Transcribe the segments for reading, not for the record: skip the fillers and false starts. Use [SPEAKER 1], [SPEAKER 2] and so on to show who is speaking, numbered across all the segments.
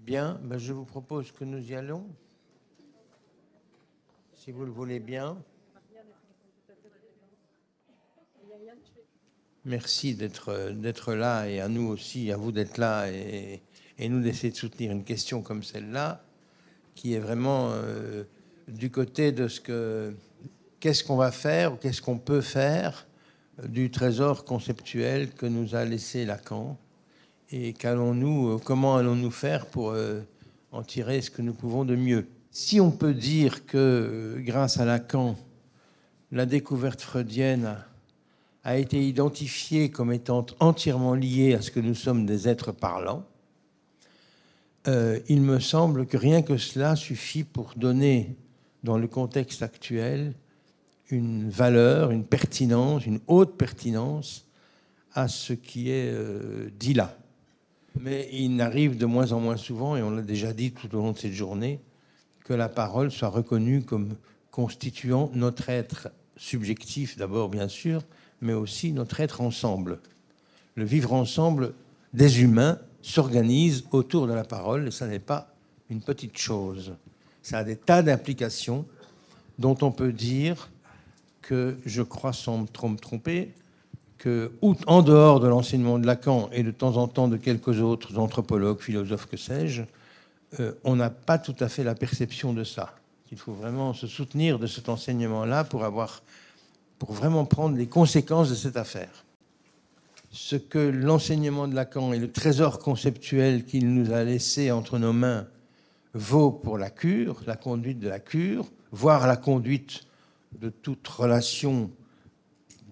[SPEAKER 1] Bien, ben je vous propose que nous y allons, si vous le voulez bien. Merci d'être là et à nous aussi, à vous d'être là et nous d'essayer de soutenir une question comme celle-là, qui est vraiment du côté de qu'est-ce qu'on va faire ou qu'est-ce qu'on peut faire du trésor conceptuel que nous a laissé Lacan et comment allons-nous faire pour en tirer ce que nous pouvons de mieux. Si on peut dire que grâce à Lacan, la découverte freudienne a été identifiée comme étant entièrement liée à ce que nous sommes des êtres parlants, il me semble que rien que cela suffit pour donner, dans le contexte actuel, une valeur, une pertinence, une haute pertinence à ce qui est dit là. Mais il n'arrive de moins en moins souvent, et on l'a déjà dit tout au long de cette journée, que la parole soit reconnue comme constituant notre être subjectif d'abord, bien sûr, mais aussi notre être ensemble. Le vivre ensemble des humains s'organise autour de la parole, et ça n'est pas une petite chose. Ça a des tas d'implications dont on peut dire que, je crois sans me tromper, que, en dehors de l'enseignement de Lacan et de temps en temps de quelques autres anthropologues, philosophes, que sais-je, on n'a pas tout à fait la perception de ça. Il faut vraiment se soutenir de cet enseignement-là pour vraiment prendre les conséquences de cette affaire. Ce que l'enseignement de Lacan et le trésor conceptuel qu'il nous a laissé entre nos mains vaut pour la cure, la conduite de la cure, voire la conduite de toute relation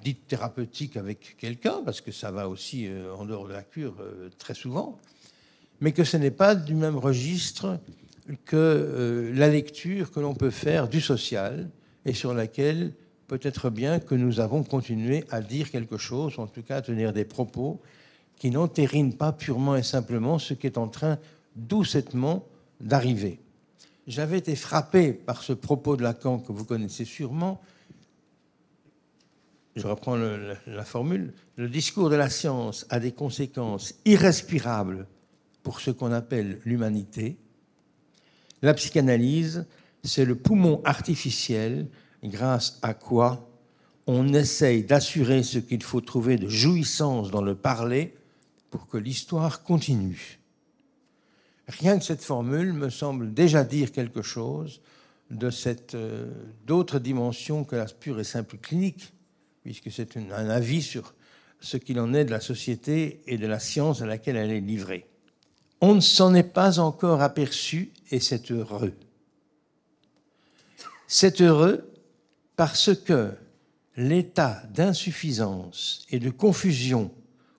[SPEAKER 1] dite thérapeutique avec quelqu'un, parce que ça va aussi en dehors de la cure très souvent, mais que ce n'est pas du même registre que la lecture que l'on peut faire du social et sur laquelle peut-être bien que nous avons continué à dire quelque chose, en tout cas à tenir des propos qui n'entérinent pas purement et simplement ce qui est en train doucettement d'arriver. J'avais été frappé par ce propos de Lacan que vous connaissez sûrement. Je reprends la formule. Le discours de la science a des conséquences irrespirables pour ce qu'on appelle l'humanité. La psychanalyse, c'est le poumon artificiel grâce à quoi on essaye d'assurer ce qu'il faut trouver de jouissance dans le parler pour que l'histoire continue. Rien que cette formule me semble déjà dire quelque chose de d'autres dimensions que la pure et simple clinique, puisque c'est un avis sur ce qu'il en est de la société et de la science à laquelle elle est livrée. On ne s'en est pas encore aperçu et c'est heureux. C'est heureux parce que l'état d'insuffisance et de confusion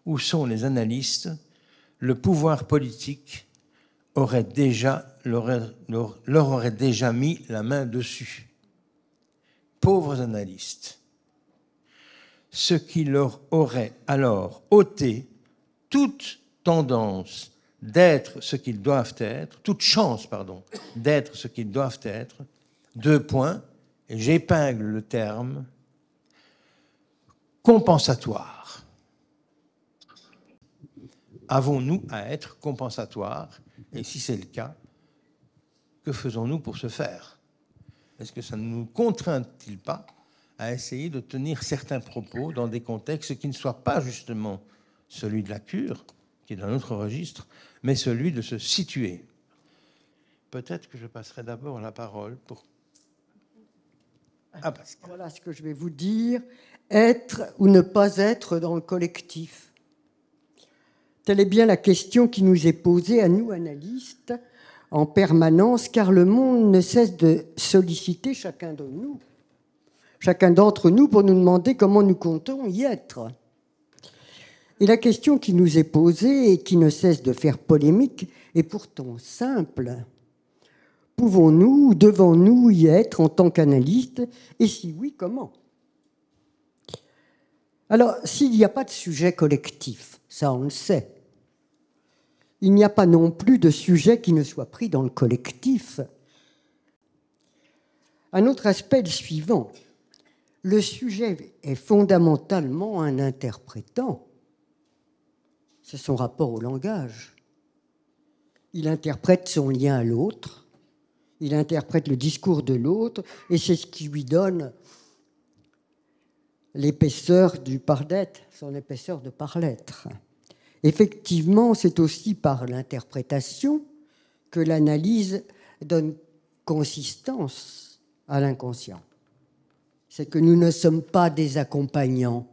[SPEAKER 1] où sont les analystes, le pouvoir politique leur aurait déjà mis la main dessus. Pauvres analystes. Ce qui leur aurait alors ôté toute tendance d'être ce qu'ils doivent être, toute chance, d'être ce qu'ils doivent être, 2 points, et j'épingle le terme, compensatoire. Avons-nous à être compensatoires? Et si c'est le cas, que faisons-nous pour ce faire? Est-ce que ça ne nous contraint-il pas à essayer de tenir certains propos dans des contextes qui ne soient pas justement celui de la cure, qui est dans notre registre, mais celui de se situer? Peut-être que je passerai d'abord la parole pour... Pascal.
[SPEAKER 2] Voilà ce que je vais vous dire. Être ou ne pas être dans le collectif. Telle est bien la question qui nous est posée à nous, analystes, en permanence, car le monde ne cesse de solliciter chacun d'entre nous pour nous demander comment nous comptons y être. Et la question qui nous est posée et qui ne cesse de faire polémique est pourtant simple. Pouvons-nous ou devons-nous y être en tant qu'analystes? Et si oui, comment? Alors, s'il n'y a pas de sujet collectif, ça on le sait, il n'y a pas non plus de sujet qui ne soit pris dans le collectif. Un autre aspect est le suivant. Le sujet est fondamentalement un interprétant. C'est son rapport au langage. il interprète son lien à l'autre, il interprète le discours de l'autre, et c'est ce qui lui donne l'épaisseur du par-d'être, son épaisseur de par-l'être. Effectivement, c'est aussi par l'interprétation que l'analyse donne consistance à l'inconscient. C'est que nous ne sommes pas des accompagnants,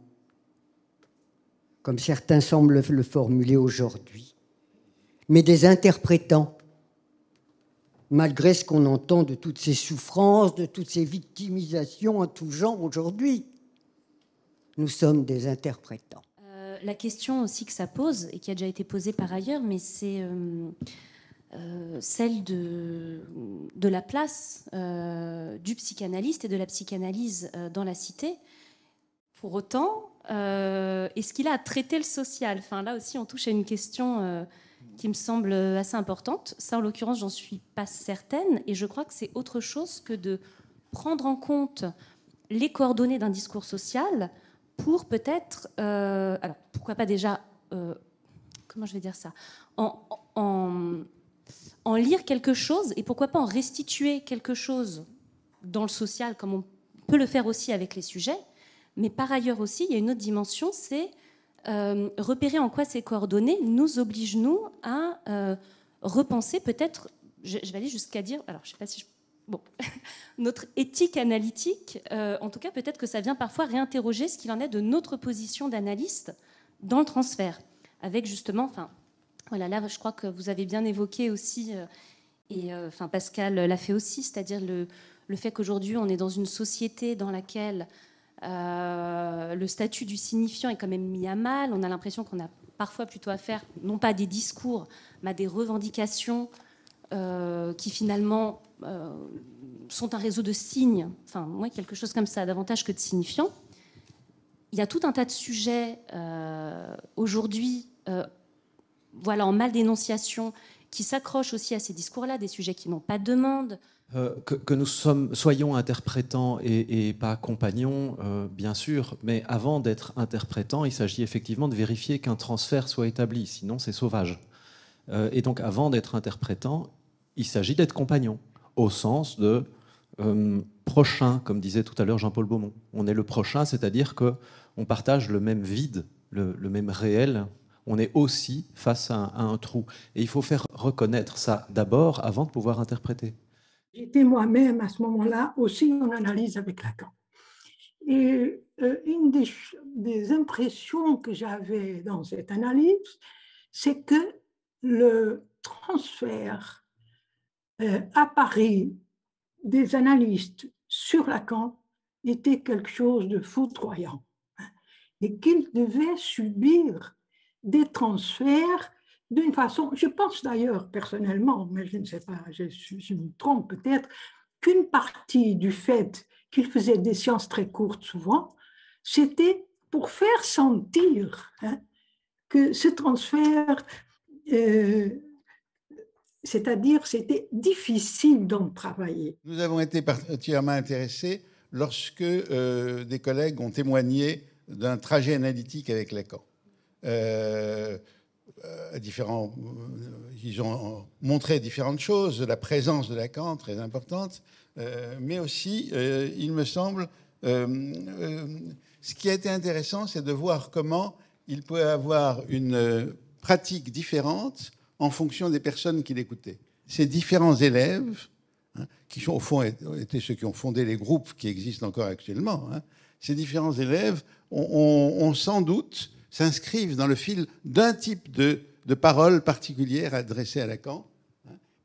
[SPEAKER 2] comme certains semblent le formuler aujourd'hui, mais des interprétants, malgré ce qu'on entend de toutes ces souffrances, de toutes ces victimisations en tout genre aujourd'hui. Nous sommes des interprétants.
[SPEAKER 3] La question aussi que ça pose, et qui a déjà été posée par ailleurs, mais c'est celle de la place du psychanalyste et de la psychanalyse dans la cité. Pour autant, est-ce qu'il a à traiter le social ? Enfin, là aussi, on touche à une question qui me semble assez importante. Ça, en l'occurrence, j'en suis pas certaine, et je crois que c'est autre chose que de prendre en compte les coordonnées d'un discours social pour peut-être, alors pourquoi pas déjà, comment je vais dire ça, en lire quelque chose, et pourquoi pas en restituer quelque chose dans le social, comme on peut le faire aussi avec les sujets. Mais par ailleurs aussi, il y a une autre dimension, c'est repérer en quoi ces coordonnées nous obligent, nous, à repenser peut-être, je vais aller jusqu'à dire, alors je ne sais pas si bon, notre éthique analytique, en tout cas peut-être que ça vient parfois réinterroger ce qu'il en est de notre position d'analyste dans le transfert, avec justement, enfin, voilà, là je crois que vous avez bien évoqué aussi, et enfin Pascal l'a fait aussi, c'est-à-dire le fait qu'aujourd'hui on est dans une société dans laquelle le statut du signifiant est quand même mis à mal. On a l'impression qu'on a parfois plutôt affaire, non pas à des discours, mais à des revendications qui finalement sont un réseau de signes, enfin, ouais, quelque chose comme ça, davantage que de signifiants. Il y a tout un tas de sujets aujourd'hui, voilà, en mal d'énonciation, qui s'accrochent aussi à ces discours-là, des sujets qui n'ont pas de demande.
[SPEAKER 4] Que nous soyons interprétants et pas compagnons, bien sûr, mais avant d'être interprétants, il s'agit effectivement de vérifier qu'un transfert soit établi, sinon c'est sauvage. Et donc avant d'être interprétant, il s'agit d'être compagnon, au sens de prochain, comme disait tout à l'heure Jean-Paul Beaumont. On est le prochain, c'est-à-dire qu'on partage le même vide, le même réel. On est aussi face à un trou. Et il faut faire reconnaître ça d'abord avant de pouvoir interpréter.
[SPEAKER 5] J'étais moi-même à ce moment-là aussi en analyse avec Lacan. Et une des impressions que j'avais dans cette analyse, c'est que le transfert à Paris des analystes sur Lacan était quelque chose de foudroyant, et qu'ils devaient subir des transferts d'une façon, je pense d'ailleurs personnellement, mais je ne sais pas, je me trompe peut-être, qu'une partie du fait qu'il faisait des séances très courtes souvent, c'était pour faire sentir que ce transfert, c'est-à-dire c'était difficile d'en travailler.
[SPEAKER 6] Nous avons été particulièrement intéressés lorsque des collègues ont témoigné d'un trajet analytique avec Lacan. Ils ont montré différentes choses, la présence de Lacan, très importante, mais aussi, il me semble, ce qui a été intéressant, c'est de voir comment il pouvait avoir une pratique différente en fonction des personnes qui l'écoutaient. Ces différents élèves, qui au fond étaient ceux qui ont fondé les groupes qui existent encore actuellement, ces différents élèves ont sans doute s'inscrivent dans le fil d'un type de paroles particulières adressées à Lacan,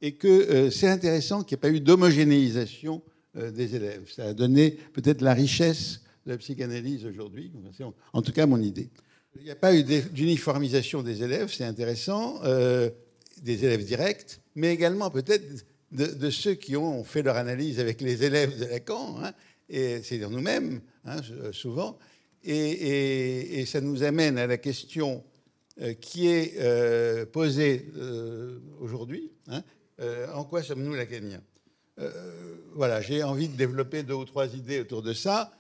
[SPEAKER 6] et que c'est intéressant qu'il n'y ait pas eu d'homogénéisation des élèves. Ça a donné peut-être la richesse de la psychanalyse aujourd'hui, c'est en tout cas mon idée. Il n'y a pas eu d'uniformisation des élèves, c'est intéressant, des élèves directs, mais également peut-être de ceux qui ont fait leur analyse avec les élèves de Lacan, et c'est-à-dire nous-mêmes, souvent. Et ça nous amène à la question qui est posée aujourd'hui. En quoi sommes-nous lacaniens ? Voilà, j'ai envie de développer 2 ou 3 idées autour de ça.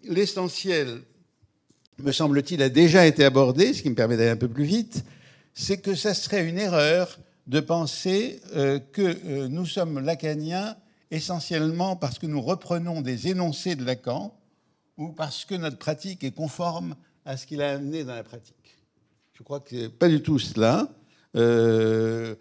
[SPEAKER 6] L'essentiel, me semble-t-il, a déjà été abordé, ce qui me permet d'aller un peu plus vite, c'est que ça serait une erreur de penser que nous sommes lacaniens essentiellement parce que nous reprenons des énoncés de Lacan ou parce que notre pratique est conforme à ce qu'il a amené dans la pratique. Je crois que ce n'est pas du tout cela. Que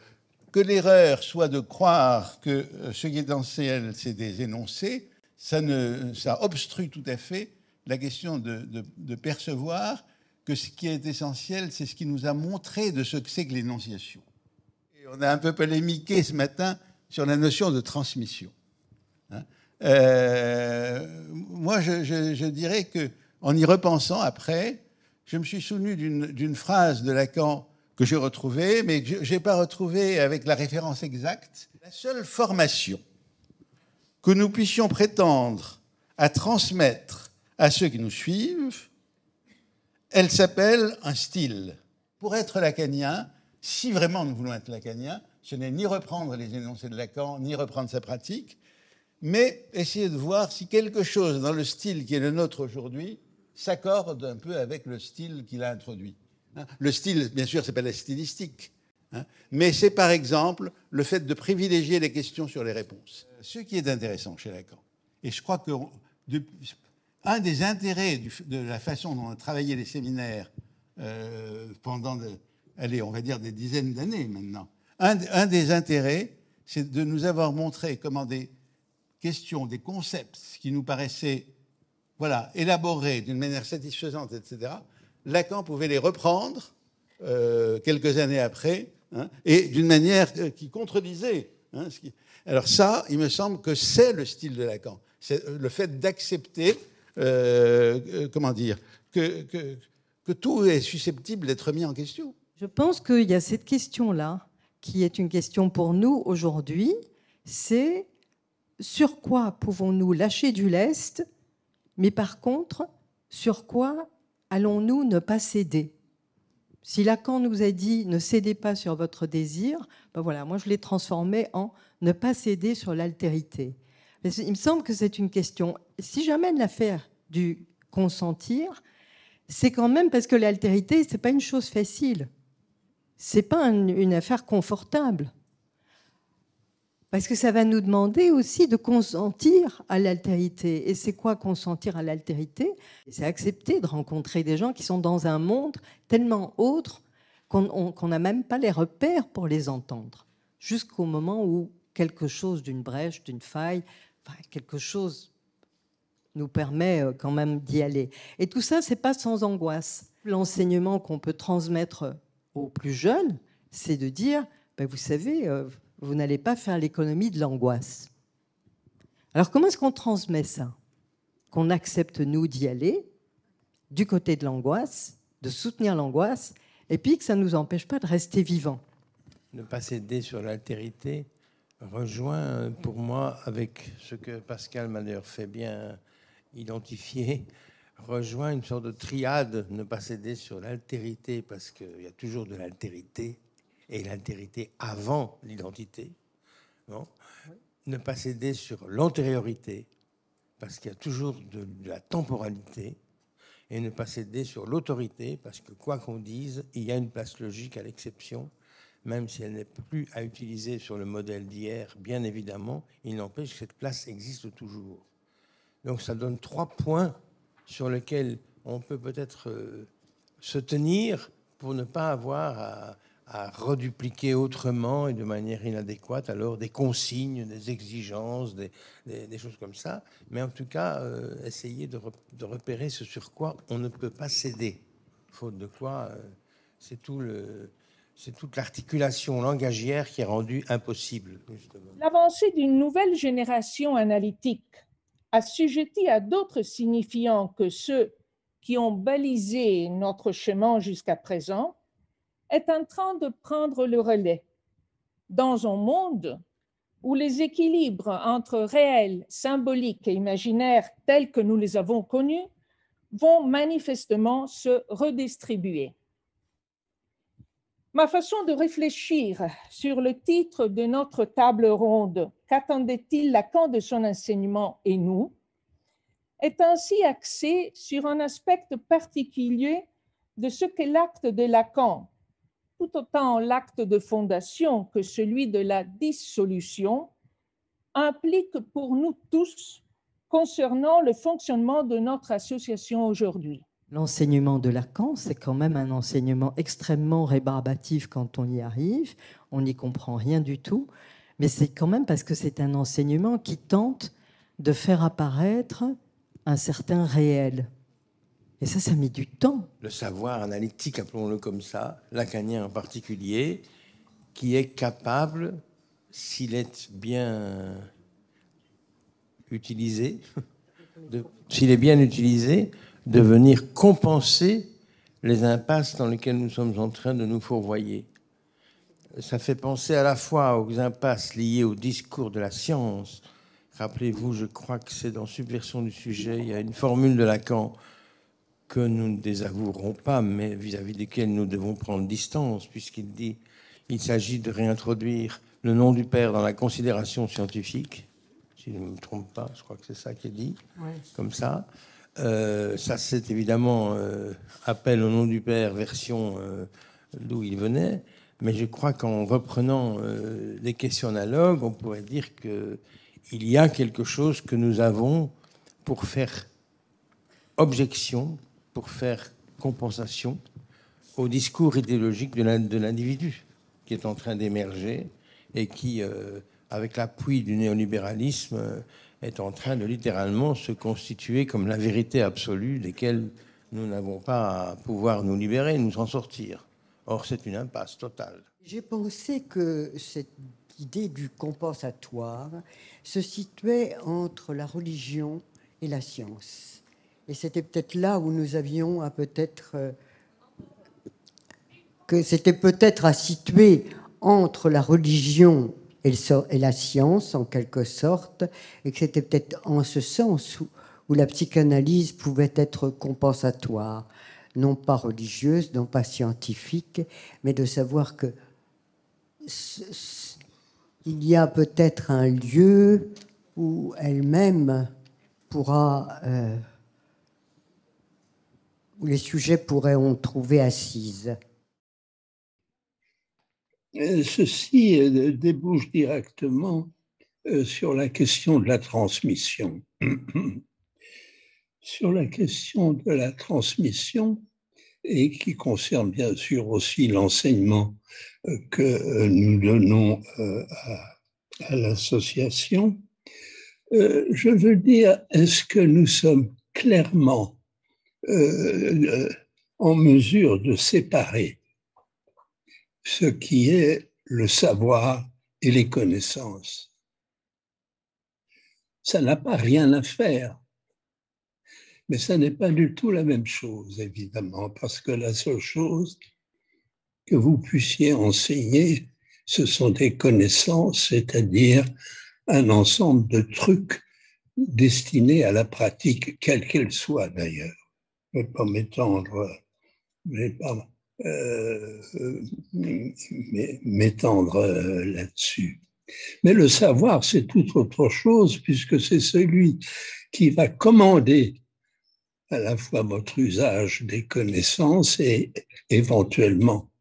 [SPEAKER 6] l'erreur soit de croire que ce qui est essentiel, c'est des énoncés, ça obstrue tout à fait la question de percevoir que ce qui est essentiel, c'est ce qui nous a montré de ce que c'est que l'énonciation. Et on a un peu polémiqué ce matin sur la notion de transmission. Moi, je dirais qu'en y repensant après, je me suis souvenu d'une phrase de Lacan que j'ai retrouvée, mais que je n'ai pas retrouvée avec la référence exacte. La seule formation que nous puissions prétendre à transmettre à ceux qui nous suivent, elle s'appelle un style. Pour être lacanien, si vraiment nous voulons être lacaniens, ce n'est ni reprendre les énoncés de Lacan, ni reprendre sa pratique, mais essayer de voir si quelque chose dans le style qui est le nôtre aujourd'hui s'accorde un peu avec le style qu'il a introduit. Le style, bien sûr, c'est pas la stylistique, mais c'est par exemple le fait de privilégier les questions sur les réponses. Ce qui est intéressant chez Lacan, et je crois que un des intérêts de la façon dont on a travaillé les séminaires pendant, on va dire des dizaines d'années maintenant, un des intérêts, c'est de nous avoir montré comment des questions, des concepts qui nous paraissaient élaborés d'une manière satisfaisante, etc., Lacan pouvait les reprendre quelques années après, et d'une manière qui contredisait. Alors ça, il me semble que c'est le style de Lacan. C'est le fait d'accepter, comment dire, que tout est susceptible d'être mis en question.
[SPEAKER 2] Je pense qu'il y a cette question-là, qui est une question pour nous aujourd'hui, c'est sur quoi pouvons-nous lâcher du lest, mais par contre, sur quoi allons-nous ne pas céder? Si Lacan nous a dit « ne cédez pas sur votre désir », ben voilà, moi je l'ai transformé en « ne pas céder sur l'altérité ». Il me semble que c'est une question. Si j'amène l'affaire du consentir, c'est quand même parce que l'altérité, ce n'est pas une chose facile. Ce n'est pas une affaire confortable. Parce que ça va nous demander aussi de consentir à l'altérité. Et c'est quoi consentir à l'altérité? C'est accepter de rencontrer des gens qui sont dans un monde tellement autre qu'on n'a même pas les repères pour les entendre. Jusqu'au moment où quelque chose d'une brèche, d'une faille, quelque chose nous permet quand même d'y aller. Et tout ça, c'est pas sans angoisse. L'enseignement qu'on peut transmettre aux plus jeunes, c'est de dire, vous savez, vous n'allez pas faire l'économie de l'angoisse. Alors comment est-ce qu'on transmet ça? Qu'on accepte, nous, d'y aller, du côté de l'angoisse, de soutenir l'angoisse, et puis que ça ne nous empêche pas de rester vivants.
[SPEAKER 1] Ne pas céder sur l'altérité rejoint pour moi, avec ce que Pascal m'a d'ailleurs fait bien identifier, rejoint une sorte de triade, ne pas céder sur l'altérité, parce qu'il y a toujours de l'altérité, et l'altérité avant l'identité. Non ? Oui. Ne pas céder sur l'antériorité, parce qu'il y a toujours de la temporalité, et ne pas céder sur l'autorité, parce que quoi qu'on dise, il y a une place logique à l'exception, même si elle n'est plus à utiliser sur le modèle d'hier, bien évidemment, il n'empêche que cette place existe toujours. Donc ça donne 3 points sur lesquels on peut peut-être se tenir pour ne pas avoir à redupliquer autrement et de manière inadéquate alors des consignes, des exigences, des choses comme ça. Mais en tout cas, essayer de repérer ce sur quoi on ne peut pas céder. Faute de quoi, c'est toute l'articulation langagière qui est rendue impossible.
[SPEAKER 7] L'avancée d'une nouvelle génération analytique, assujettie à d'autres signifiants que ceux qui ont balisé notre chemin jusqu'à présent, est en train de prendre le relais dans un monde où les équilibres entre réel, symbolique et imaginaire tels que nous les avons connus vont manifestement se redistribuer. Ma façon de réfléchir sur le titre de notre table ronde « Qu'attendait-il Lacan de son enseignement et nous ?» est ainsi axée sur un aspect particulier de ce qu'est l'acte de Lacan, tout autant l'acte de fondation que celui de la dissolution implique pour nous tous concernant le fonctionnement de notre association aujourd'hui?
[SPEAKER 2] L'enseignement de Lacan, c'est quand même un enseignement extrêmement rébarbatif quand on y arrive. On n'y comprend rien du tout. Mais c'est quand même parce que c'est un enseignement qui tente de faire apparaître un certain réel. Et ça met du temps.
[SPEAKER 1] Le savoir analytique, appelons-le comme ça, lacanien en particulier, qui est capable, s'il est bien utilisé, de venir compenser les impasses dans lesquelles nous sommes en train de nous fourvoyer. Ça fait penser à la fois aux impasses liées au discours de la science. Rappelez-vous, je crois que c'est dans Subversion du sujet, il y a une formule de Lacan que nous ne désavouerons pas, mais vis-à-vis desquelles nous devons prendre distance, puisqu'il dit qu'il s'agit de réintroduire le nom du Père dans la considération scientifique, si je ne me trompe pas, je crois que c'est ça qui est dit, ouais. Comme ça. Ça, c'est évidemment appel au nom du Père, version d'où il venait, mais je crois qu'en reprenant des questions analogues, on pourrait dire qu'il y a quelque chose que nous avons pour faire objection, pour faire compensation au discours idéologique de l'individu qui est en train d'émerger et qui, avec l'appui du néolibéralisme, est en train de littéralement se constituer comme la vérité absolue desquelles nous n'avons pas à pouvoir nous libérer, nous en sortir. Or, c'est une impasse totale.
[SPEAKER 2] J'ai pensé que cette idée du compensatoire se situait entre la religion et la science. Et c'était peut-être là où nous avions à que c'était peut-être à situer entre la religion et la science, en quelque sorte, et que c'était peut-être en ce sens où la psychanalyse pouvait être compensatoire, non pas religieuse, non pas scientifique, mais de savoir que il y a peut-être un lieu où elle-même pourra, où les sujets pourraient en trouver assise.
[SPEAKER 8] Ceci débouche directement sur la question de la transmission. Sur la question de la transmission, et qui concerne bien sûr aussi l'enseignement que nous donnons à l'association, je veux dire, est-ce que nous sommes clairement en mesure de séparer ce qui est le savoir et les connaissances? Ça n'a pas rien à faire. Mais ça n'est pas du tout la même chose, évidemment, parce que la seule chose que vous puissiez enseigner, ce sont des connaissances, c'est-à-dire un ensemble de trucs destinés à la pratique, quelle qu'elle soit d'ailleurs. Je ne vais pas m'étendre là-dessus. Mais le savoir, c'est toute autre chose, puisque c'est celui qui va commander à la fois votre usage des connaissances et éventuellement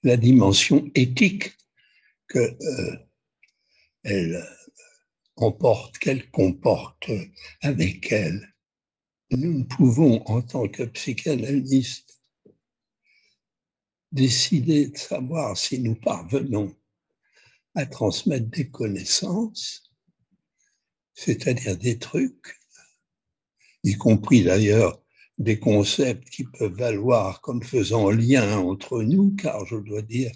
[SPEAKER 8] la dimension éthique qu'elle comporte avec elle. Nous ne pouvons, en tant que psychanalystes, décider de savoir si nous parvenons à transmettre des connaissances, c'est-à-dire des trucs, y compris d'ailleurs des concepts qui peuvent valoir comme faisant lien entre nous, car je dois dire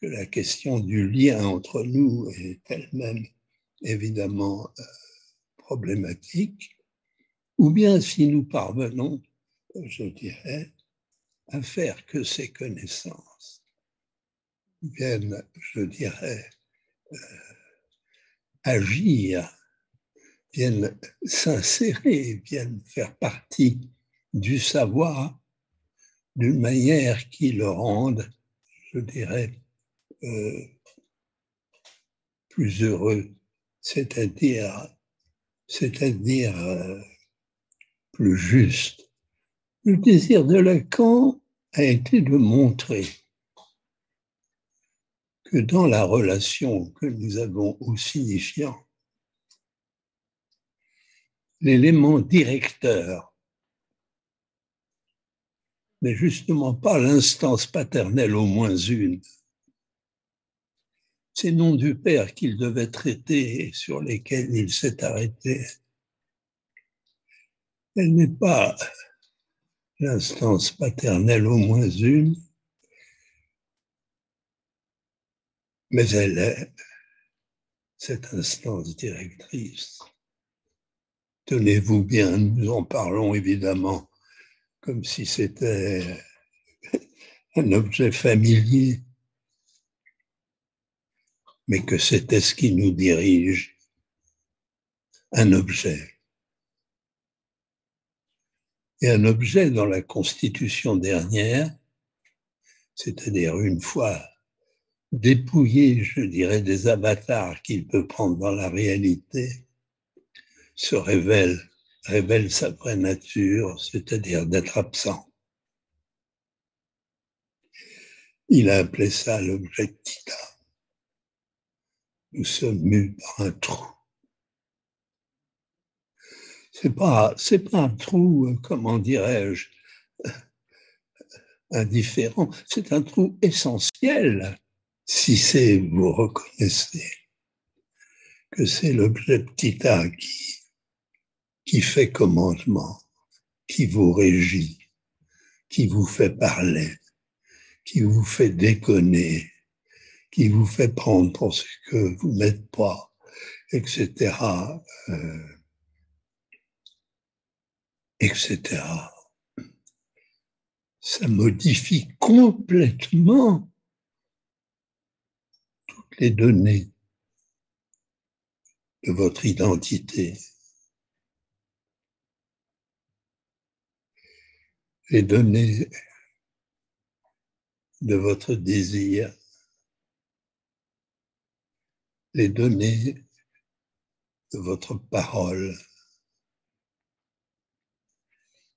[SPEAKER 8] que la question du lien entre nous est elle-même évidemment problématique, ou bien si nous parvenons, je dirais, à faire que ces connaissances viennent, je dirais, agir, viennent s'insérer, viennent faire partie du savoir d'une manière qui le rende, je dirais, plus heureux, c'est-à-dire plus juste. Le désir de Lacan a été de montrer que dans la relation que nous avons au signifiant, l'élément directeur n'est justement pas l'instance paternelle au moins une. Ces noms du père qu'il devait traiter et sur lesquels il s'est arrêté, elle n'est pas l'instance paternelle au moins une, mais elle est cette instance directrice. Tenez-vous bien, nous en parlons évidemment comme si c'était un objet familier, mais que c'était ce qui nous dirige, un objet. Et un objet dans la constitution dernière, c'est-à-dire une fois dépouillé, je dirais, des avatars qu'il peut prendre dans la réalité, se révèle sa vraie nature, c'est-à-dire d'être absent. Il a appelé ça l'objectita. Nous sommes mus par un trou. C'est pas un trou, comment dirais-je, indifférent, c'est un trou essentiel, si c'est, vous reconnaissez, que c'est l'objectita qui fait commandement, qui vous régit, qui vous fait parler, qui vous fait déconner, qui vous fait prendre pour ce que vous n'êtes pas, etc., etc. Ça modifie complètement toutes les données de votre identité. Les données de votre désir, les données de votre parole,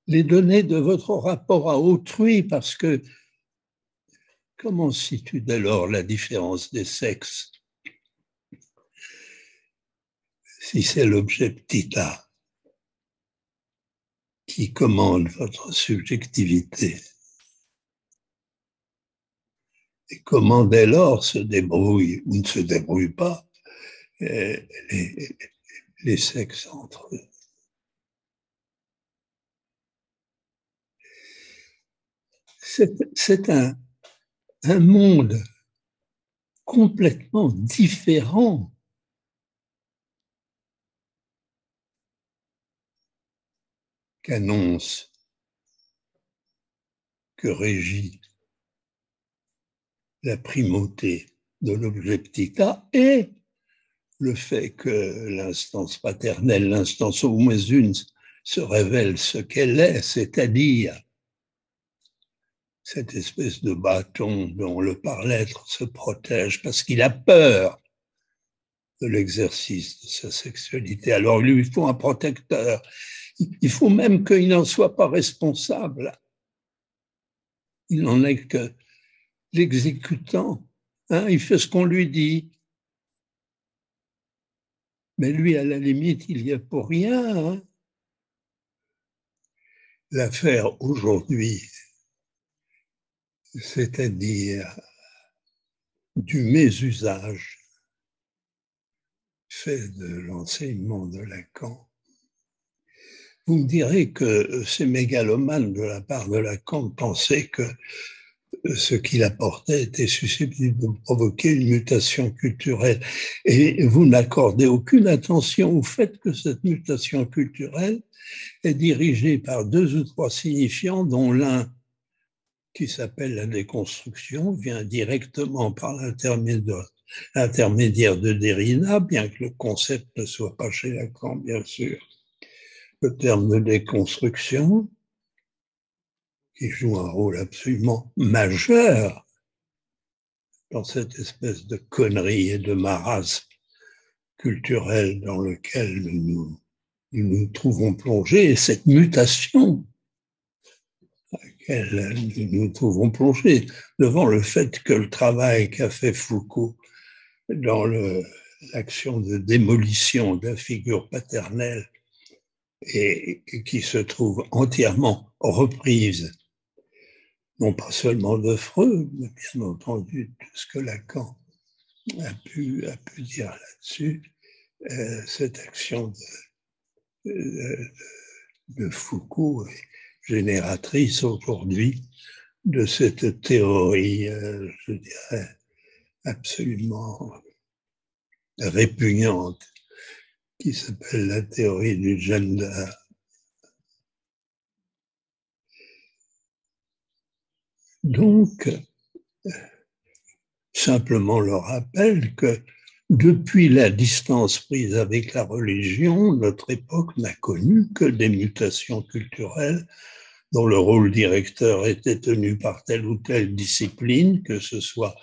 [SPEAKER 8] les données de votre rapport à autrui, parce que comment situe dès lors la différence des sexes si c'est l'objectita qui commande votre subjectivité? Et comment dès lors se débrouillent ou ne se débrouillent pas les sexes entre eux? C'est un monde complètement différent qu'annonce, que régit la primauté de l'objectita et le fait que l'instance paternelle, l'instance au moins une, se révèle ce qu'elle est, c'est-à-dire cette espèce de bâton dont le par-l'être se protège parce qu'il a peur de l'exercice de sa sexualité. Alors lui, il faut un protecteur. Il faut même qu'il n'en soit pas responsable. Il n'en est que l'exécutant. Il fait ce qu'on lui dit. Mais lui, à la limite, il y est pour rien. L'affaire aujourd'hui, c'est-à-dire du mésusage fait de l'enseignement de Lacan. Vous me direz que ces mégalomanes de la part de Lacan pensaient que ce qu'il apportait était susceptible de provoquer une mutation culturelle. Et vous n'accordez aucune attention au fait que cette mutation culturelle est dirigée par 2 ou 3 signifiants, dont l'un, qui s'appelle la déconstruction, vient directement par l'intermédiaire de Derrida, bien que le concept ne soit pas chez Lacan, bien sûr. Le terme de déconstruction, qui joue un rôle absolument majeur dans cette espèce de connerie et de marasme culturel dans lequel nous nous trouvons plongés, et cette mutation laquelle nous nous trouvons plongés, devant le fait que le travail qu'a fait Foucault dans l'action de démolition de la figure paternelle et qui se trouve entièrement reprise, non pas seulement de Freud, mais bien entendu tout ce que Lacan a pu dire là-dessus, cette action de Foucault est génératrice aujourd'hui de cette théorie, je dirais, absolument répugnante, qui s'appelle la théorie du gender. Donc, simplement le rappel que depuis la distance prise avec la religion, notre époque n'a connu que des mutations culturelles dont le rôle directeur était tenu par telle ou telle discipline, que ce soit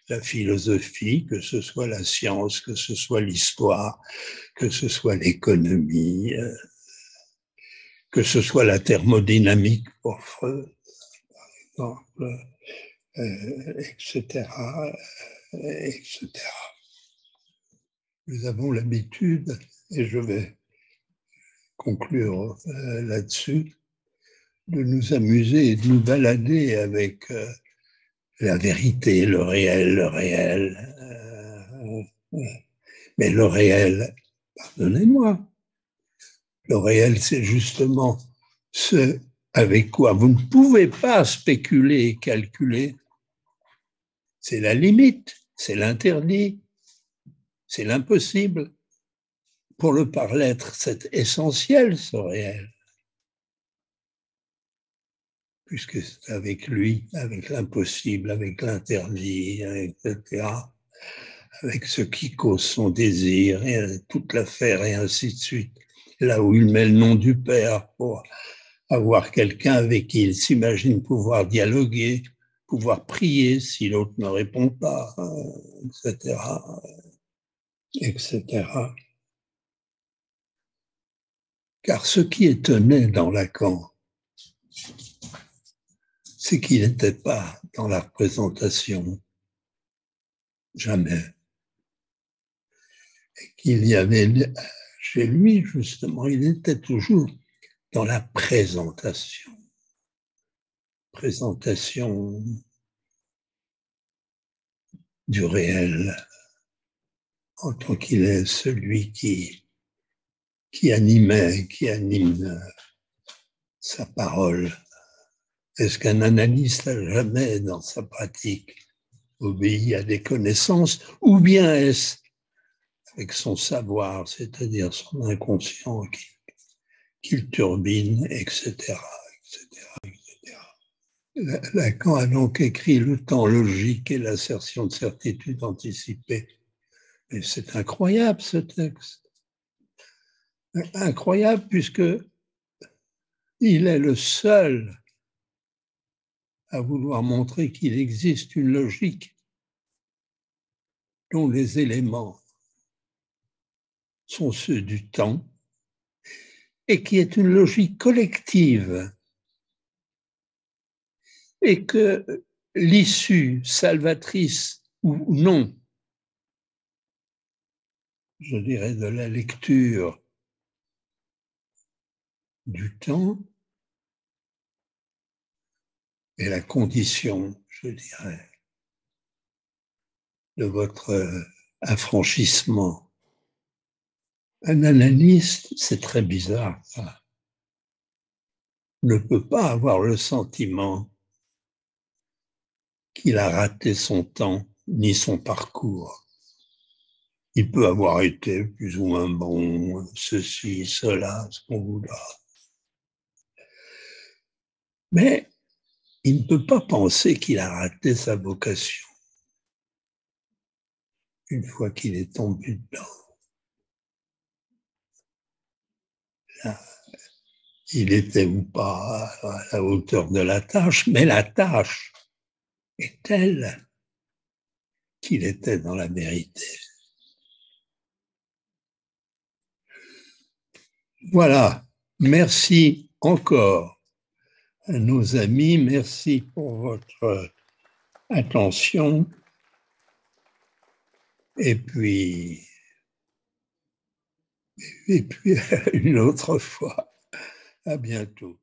[SPEAKER 8] la philosophie, que ce soit la science, que ce soit l'histoire, que ce soit l'économie, que ce soit la thermodynamique pour Freud, par exemple, etc., etc. Nous avons l'habitude, et je vais conclure là-dessus, de nous amuser et de nous balader avec la vérité, le réel. Mais le réel, pardonnez-moi, le réel, c'est justement ce avec quoi vous ne pouvez pas spéculer et calculer. C'est la limite, c'est l'interdit, c'est l'impossible. Pour le par-l'être, c'est essentiel, ce réel. Puisque c'est avec lui, avec l'impossible, avec l'interdit, etc., avec ce qui cause son désir, et toute l'affaire, et ainsi de suite. Là où il met le nom du Père pour avoir quelqu'un avec qui il s'imagine pouvoir dialoguer, pouvoir prier si l'autre ne répond pas, etc., etc. Car ce qui étonnait dans Lacan, c'est qu'il n'était pas dans la représentation, jamais. Et qu'il y avait chez lui, justement, il était toujours dans la présentation. Présentation du réel, en tant qu'il est celui qui anime sa parole. Est-ce qu'un analyste a jamais, dans sa pratique, obéi à des connaissances, ou bien est-ce avec son savoir, c'est-à-dire son inconscient qu'il turbine, etc., etc., etc. Lacan a donc écrit Le temps logique et l'assertion de certitude anticipée. Et c'est incroyable, ce texte. Incroyable, puisque il est le seul à vouloir montrer qu'il existe une logique dont les éléments sont ceux du temps et qui est une logique collective et que l'issue salvatrice ou non, je dirais, de la lecture du temps est la condition, je dirais, de votre affranchissement. Un analyste, c'est très bizarre, ça, ne peut pas avoir le sentiment qu'il a raté son temps ni son parcours. Il peut avoir été plus ou moins bon, ceci, cela, ce qu'on voudra. Mais il ne peut pas penser qu'il a raté sa vocation une fois qu'il est tombé dedans. Là, il était ou pas à la hauteur de la tâche, mais la tâche est telle qu'il était dans la vérité. Voilà, merci encore à nos amis. Merci pour votre attention. Et puis une autre fois. À bientôt.